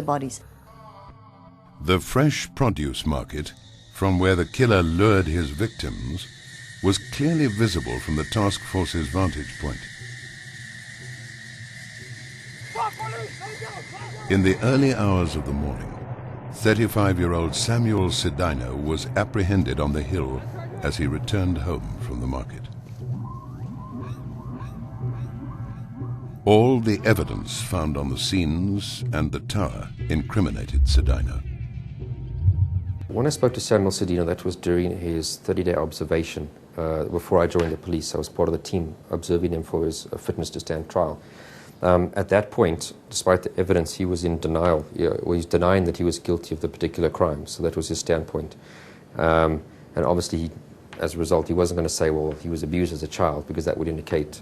the bodies. The fresh produce market, from where the killer lured his victims, was clearly visible from the task force's vantage point. In the early hours of the morning, 35-year-old Samuel Sedino was apprehended on the hill as he returned home from the market. All the evidence found on the scenes and the tower incriminated Sedino. When I spoke to Samuel Sedino, that was during his 30-day observation. Before I joined the police, I was part of the team observing him for his fitness to stand trial. At that point, despite the evidence, he was in denial. He's denying that he was guilty of the particular crime, so that was his standpoint. And obviously, as a result, he wasn't going to say, well, he was abused as a child, because that would indicate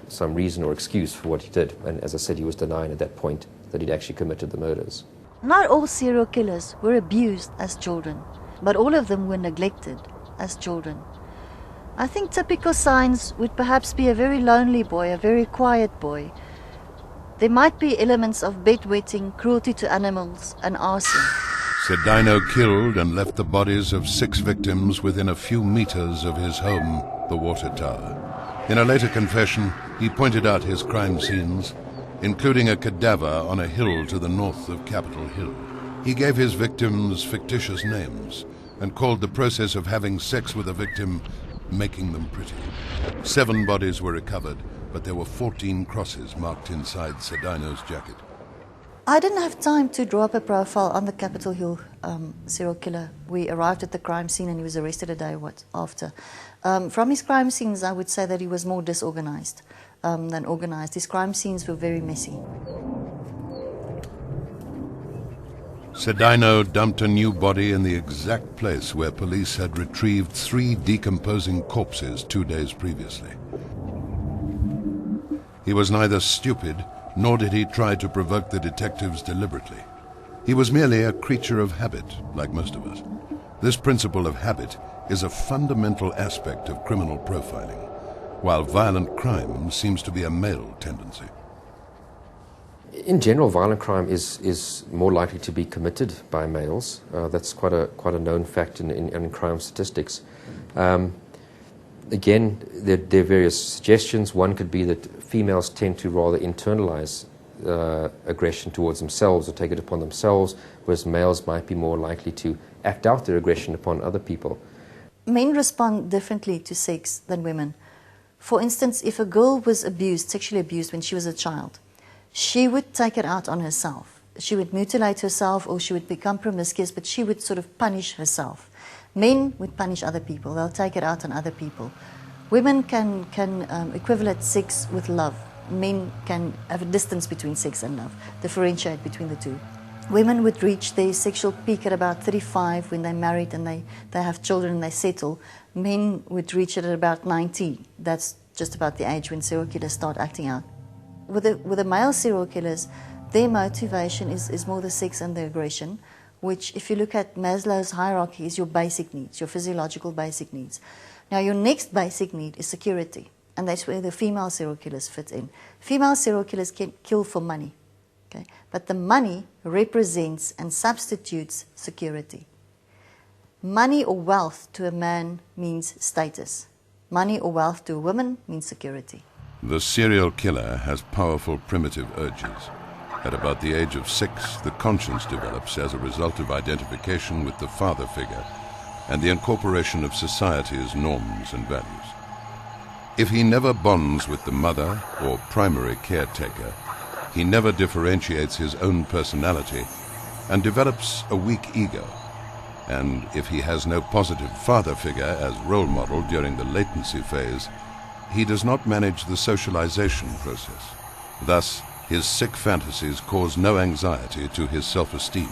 some reason or excuse for what he did. And as I said, he was denying at that point that he'd actually committed the murders. Not all serial killers were abused as children, but all of them were neglected as children. I think typical signs would perhaps be a very lonely boy, a very quiet boy. There might be elements of bedwetting, cruelty to animals, and arson. Sedino killed and left the bodies of 6 victims within a few meters of his home, the water tower. In a later confession, he pointed out his crime scenes, including a cadaver on a hill to the north of Capitol Hill. He gave his victims fictitious names and called the process of having sex with a victim making them pretty. 7 bodies were recovered, but there were 14 crosses marked inside Sedino's jacket. I didn't have time to draw up a profile on the Capitol Hill serial killer. We arrived at the crime scene and he was arrested a day after. From his crime scenes, I would say that he was more disorganized than organized. His crime scenes were very messy. Sedino dumped a new body in the exact place where police had retrieved 3 decomposing corpses 2 days previously. He was neither stupid, nor did he try to provoke the detectives deliberately. He was merely a creature of habit, like most of us. This principle of habit is a fundamental aspect of criminal profiling, while violent crime seems to be a male tendency. In general, violent crime is more likely to be committed by males. That's quite a known fact in crime statistics. Again, there are various suggestions. One could be that females tend to rather internalize aggression towards themselves or take it upon themselves, whereas males might be more likely to act out their aggression upon other people. Men respond differently to sex than women. For instance, if a girl was sexually abused when she was a child, she would take it out on herself. She would mutilate herself or she would become promiscuous, but she would sort of punish herself. Men would punish other people. They'll take it out on other people. Women can equivalent sex with love. Men can have a distance between sex and love, differentiate between the two. Women would reach their sexual peak at about 35 when they're married and they have children and they settle. Men would reach it at about 90. That's just about the age when serial killers start acting out. With the male serial killers, their motivation is more the sex and the aggression, which, if you look at Maslow's hierarchy, is your basic needs, your physiological basic needs. Now, your next basic need is security, and that's where the female serial killers fit in. Female serial killers can kill for money, okay? But the money represents and substitutes security. Money or wealth to a man means status. Money or wealth to a woman means security. The serial killer has powerful primitive urges. At about the age of 6, the conscience develops as a result of identification with the father figure and the incorporation of society's norms and values. If he never bonds with the mother or primary caretaker, he never differentiates his own personality and develops a weak ego. And if he has no positive father figure as role model during the latency phase, he does not manage the socialization process. Thus, his sick fantasies cause no anxiety to his self-esteem.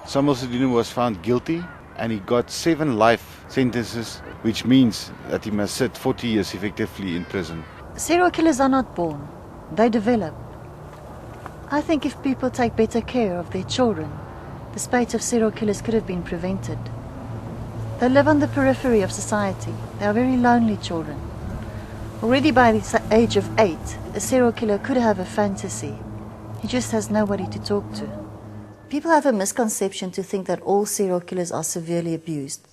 Samuel Sedino was found guilty and he got 7 life sentences, which means that he must sit 40 years effectively in prison. Serial killers are not born, they develop. I think if people take better care of their children, the spate of serial killers could have been prevented. They live on the periphery of society. They are very lonely children. Already by the age of 8, a serial killer could have a fantasy He just has nobody to talk to. People have a misconception to think that all serial killers are severely abused.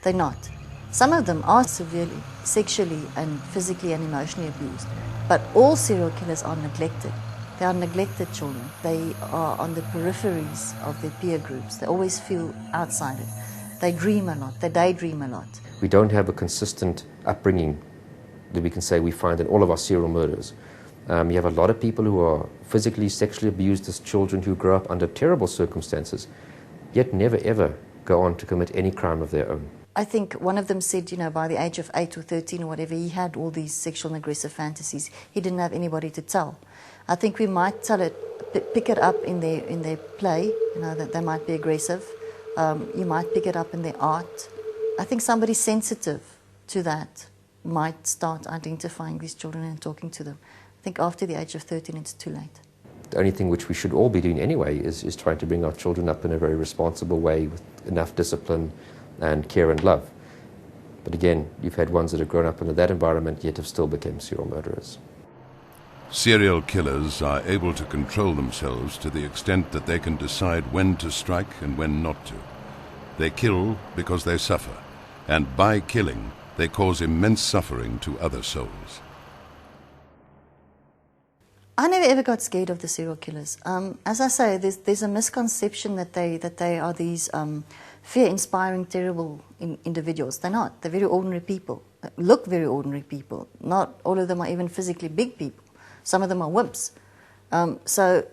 They're not. Some of them are severely, sexually and physically and emotionally abused. But all serial killers are neglected. They are neglected children. They are on the peripheries of their peer groups. They always feel outside. They dream a lot. They daydream a lot. We don't have a consistent upbringing that we can say we find in all of our serial murders. You have a lot of people who are physically, sexually abused as children who grow up under terrible circumstances, yet never ever go on to commit any crime of their own. I think one of them said, by the age of 8 or 13 or whatever, he had all these sexual and aggressive fantasies. He didn't have anybody to tell. I think we might pick it up in their play, that they might be aggressive. You might pick it up in their art. I think somebody sensitive to that might start identifying these children and talking to them. I think after the age of 13 it's too late. The only thing which we should all be doing anyway is trying to bring our children up in a very responsible way with enough discipline and care and love. But again, you've had ones that have grown up under that environment yet have still become serial murderers. Serial killers are able to control themselves to the extent that they can decide when to strike and when not to. They kill because they suffer, and by killing, they cause immense suffering to other souls. I never ever got scared of the serial killers. As I say, there's a misconception that they are these fear-inspiring, terrible individuals. They're not. They're very ordinary people. Look very ordinary people. Not all of them are even physically big people. Some of them are wimps. So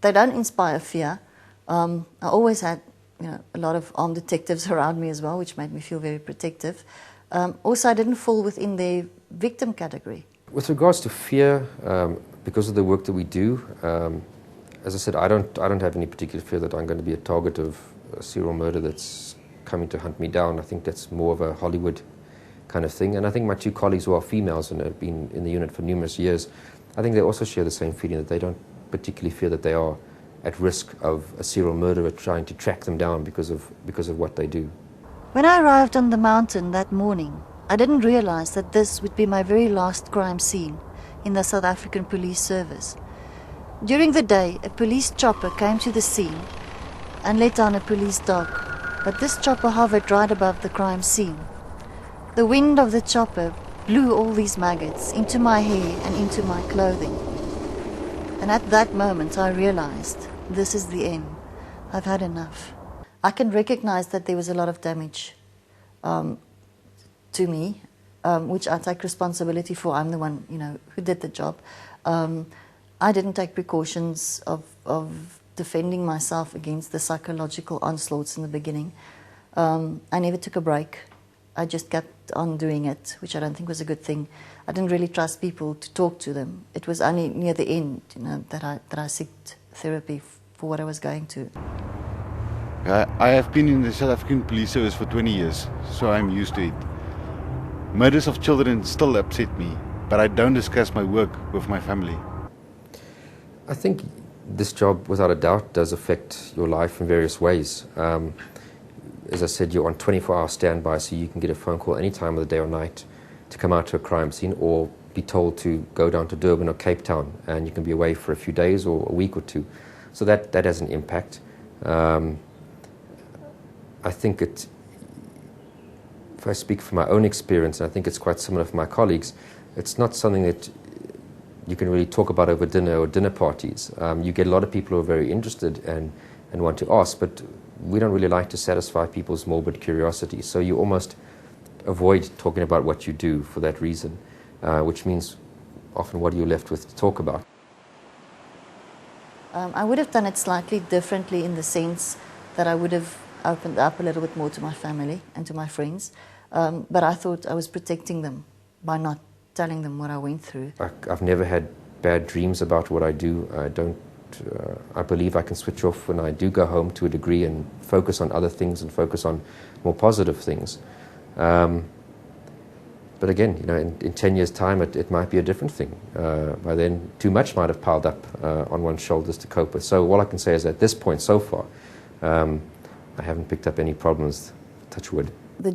they don't inspire fear. I always had a lot of armed detectives around me as well, which made me feel very protective. Also, I didn't fall within the victim category. With regards to fear, because of the work that we do, as I said, I don't have any particular fear that I'm going to be a target of a serial murder that's coming to hunt me down. I think that's more of a Hollywood kind of thing. And I think my two colleagues who are females and have been in the unit for numerous years, I think they also share the same feeling that they don't particularly fear that they are at risk of a serial murderer trying to track them down because of what they do. When I arrived on the mountain that morning, I didn't realize that this would be my very last crime scene in the South African Police Service. During the day, a police chopper came to the scene and let down a police dog, but this chopper hovered right above the crime scene. The wind of the chopper blew all these maggots into my hair and into my clothing. And at that moment I realized, this is the end. I've had enough. I can recognize that there was a lot of damage to me, which I take responsibility for. I'm the one, who did the job. I didn't take precautions of defending myself against the psychological onslaughts in the beginning. I never took a break. I just kept on doing it, which I don't think was a good thing. I didn't really trust people to talk to them. It was only near the end, that I sought therapy for what I was going to. I have been in the South African Police Service for 20 years, so I'm used to it. Murders of children still upset me, but I don't discuss my work with my family. I think this job, without a doubt, does affect your life in various ways. As I said, you're on 24-hour standby, so you can get a phone call any time of the day or night to come out to a crime scene, or be told to go down to Durban or Cape Town, and you can be away for a few days or a week or two. So that has an impact. I think if I speak from my own experience, and I think it's quite similar for my colleagues, it's not something that you can really talk about over dinner or dinner parties. You get a lot of people who are very interested and want to ask, but we don't really like to satisfy people's morbid curiosity. So you almost avoid talking about what you do for that reason, which means often what are you left with to talk about? I would have done it slightly differently in the sense that I would have opened up a little bit more to my family and to my friends, but I thought I was protecting them by not telling them what I went through. I've never had bad dreams about what I do. I believe I can switch off when I do go home to a degree and focus on other things and focus on more positive things. But again, in 10 years' time, it might be a different thing. By then, too much might have piled up on one's shoulders to cope with. So all I can say is at this point so far, I haven't picked up any problems, touch wood. The